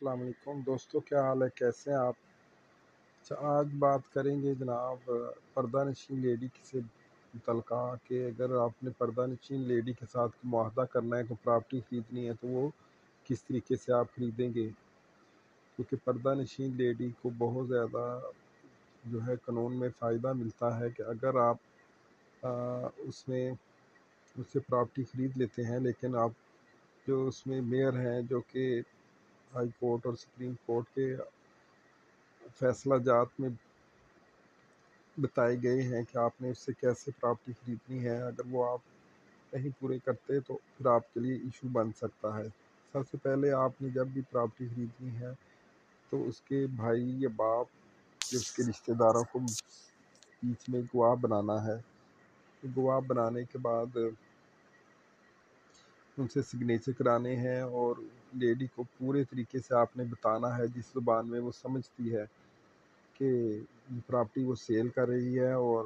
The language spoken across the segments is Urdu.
السلام علیکم دوستو، کیا حال ہے؟ کیسے ہیں آپ؟ اچھا، آج بات کریں گے جناب پردہ نشین لیڈی سے متعلقہ کہ اگر آپ نے پردہ نشین لیڈی کے ساتھ معاہدہ کرنا ہے، کوئی پراپرٹی خریدنی ہے تو وہ کس طریقے سے آپ خریدیں گے، کیونکہ پردہ نشین لیڈی کو بہت زیادہ جو ہے قانون میں فائدہ ملتا ہے کہ اگر آپ اس سے پراپرٹی خرید لیتے ہیں، لیکن آپ جو اس میں میئر ہیں جو کہ ہائی کورٹ اور سپریم کورٹ کے فیصلہ جات میں بتائے گئے ہیں کہ آپ نے اس سے کیسے پراپرٹی خریدنی ہے، اگر وہ آپ نہیں پورے کرتے تو پھر آپ کے لیے ایشو بن سکتا ہے۔ سب سے پہلے آپ نے جب بھی پراپرٹی خریدنی ہے تو اس کے بھائی یا باپ یا اس کے رشتہ داروں کو بیچ میں گواہ بنانا ہے۔ گواہ بنانے کے بعد ان سے سگنیچر کرانے ہیں اور لیڈی کو پورے طریقے سے آپ نے بتانا ہے جس زبان میں وہ سمجھتی ہے کہ یہ پراپرٹی وہ سیل کر رہی ہے، اور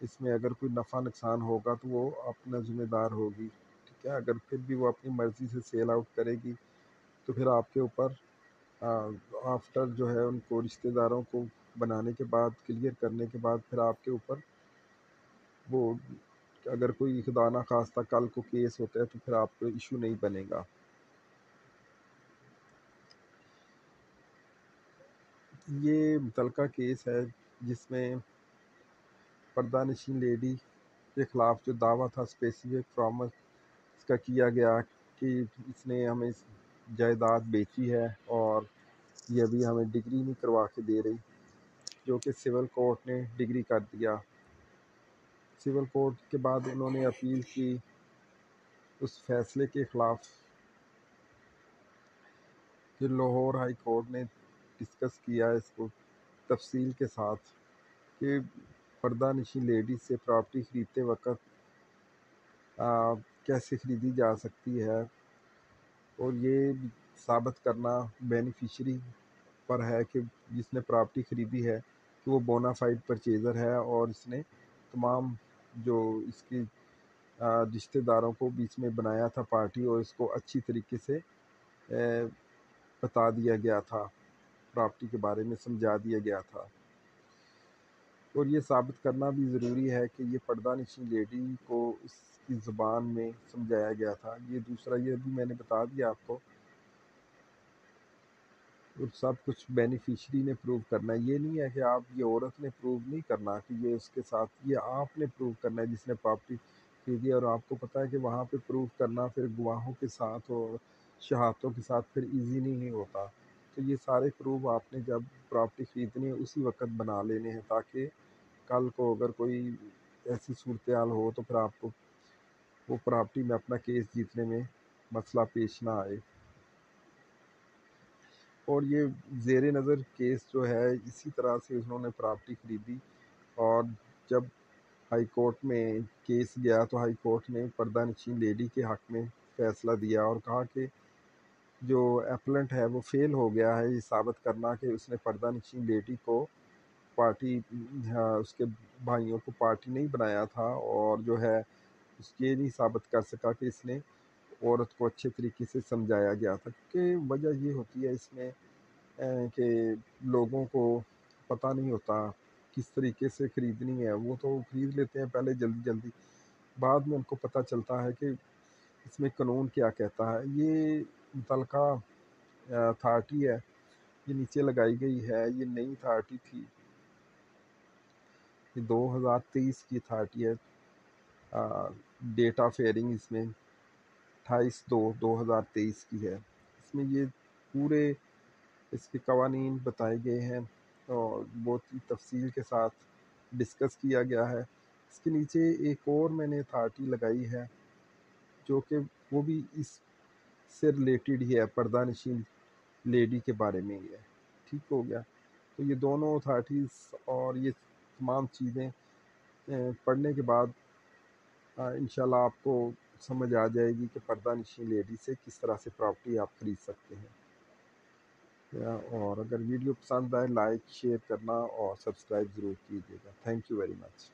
اس میں اگر کوئی نفع نقصان ہوگا تو وہ اپنا ذمہ دار ہوگی، ٹھیک ہے۔ اگر پھر بھی وہ اپنی مرضی سے سیل آؤٹ کرے گی تو پھر آپ کے اوپر آفٹر جو ہے ان کو رشتہ داروں کو بنانے کے بعد، کلیئر کرنے کے بعد، پھر آپ کے اوپر وہ اگر کوئی خدا نخواستہ کل کو کیس ہوتا ہے تو پھر آپ کو ایشو نہیں بنے گا۔ یہ متعلقہ کیس ہے جس میں پردہ نشین لیڈی کے خلاف جو دعویٰ تھا اسپیسیفک پرامس اس کا کیا گیا کہ اس نے ہمیں جائیداد بیچی ہے اور یہ ابھی ہمیں ڈگری نہیں کروا کے دے رہی، جو کہ سول کورٹ نے ڈگری کر دیا۔ سول کورٹ کے بعد انہوں نے اپیل کی اس فیصلے کے خلاف کہ لاہور ہائی کورٹ نے ڈسکس کیا اس کو تفصیل کے ساتھ کہ پردہ نشین لیڈی سے پراپرٹی خریدتے وقت کیسے خریدی جا سکتی ہے، اور یہ ثابت کرنا بینیفیشری پر ہے کہ جس نے پراپرٹی خریدی ہے کہ وہ بونا فائڈ پرچیزر ہے، اور اس نے تمام جو اس کی رشتہ داروں کو بیچ میں بنایا تھا پارٹی، اور اس کو اچھی طریقے سے بتا دیا گیا تھا، پراپرٹی کے بارے میں سمجھا دیا گیا تھا۔ اور یہ ثابت کرنا بھی ضروری ہے کہ یہ پردہ نشین لیڈی کو اس کی زبان میں سمجھایا گیا تھا۔ یہ دوسرا یہ بھی میں نے بتا دیا آپ کو، اور سب کچھ بینیفیشری نے پروو کرنا ہے۔ یہ نہیں ہے کہ آپ یہ عورت نے پروو نہیں کرنا کہ یہ اس کے ساتھ، یہ آپ نے پروو کرنا ہے جس نے پراپرٹی خریدی، اور آپ کو پتہ ہے کہ وہاں پہ پروو کرنا پھر گواہوں کے ساتھ اور شہادتوں کے ساتھ پھر ایزی نہیں ہوتا۔ تو یہ سارے پروو آپ نے جب پراپرٹی خریدنی ہے اسی وقت بنا لینے ہیں، تاکہ کل کو اگر کوئی ایسی صورتحال ہو تو پھر آپ کو وہ پراپرٹی میں اپنا کیس جیتنے میں مسئلہ پیش نہ آئے۔ اور یہ زیر نظر کیس جو ہے اسی طرح سے انہوں نے پراپرٹی خریدی، اور جب ہائی کورٹ میں کیس گیا تو ہائی کورٹ نے پردہ نشین لیڈی کے حق میں فیصلہ دیا اور کہا کہ جو ایپلنٹ ہے وہ فیل ہو گیا ہے یہ ثابت کرنا کہ اس نے پردہ نشین لیڈی کو پارٹی اس کے بھائیوں کو پارٹی نہیں بنایا تھا، اور جو ہے اس یہ نہیں ثابت کر سکا کہ اس نے عورت کو اچھے طریقے سے سمجھایا گیا تھا۔ کہ وجہ یہ ہوتی ہے اس میں کہ لوگوں کو پتہ نہیں ہوتا کس طریقے سے خریدنی ہے، وہ تو خرید لیتے ہیں پہلے جلدی جلدی، بعد میں ان کو پتہ چلتا ہے کہ اس میں قانون کیا کہتا ہے۔ یہ متعلقہ اتھارٹی ہے، یہ نیچے لگائی گئی ہے، یہ نئی اتھارٹی تھی، یہ 2023 کی اتھارٹی ہے۔ ڈیٹ آف ہیئرنگ اس میں 28/2/2023 کی ہے۔ اس میں یہ پورے اس کے قوانین بتائے گئے ہیں اور بہت ہی تفصیل کے ساتھ ڈسکس کیا گیا ہے۔ اس کے نیچے ایک اور میں نے اتھارٹی لگائی ہے جو کہ وہ بھی اس سے ریلیٹڈ ہی ہے، پردہ نشین لیڈی کے بارے میں ہی ہے، ٹھیک ہو گیا۔ تو یہ دونوں اتھارٹیز اور یہ تمام چیزیں پڑھنے کے بعد انشاءاللہ آپ کو سمجھ آ جائے گی کہ پردہ نشین لیڈی سے کس طرح سے پراپرٹی آپ خرید سکتے ہیں۔ اور اگر ویڈیو پسند آئے لائک شیئر کرنا اور سبسکرائب ضرور کیجیے گا۔ Thank you very much.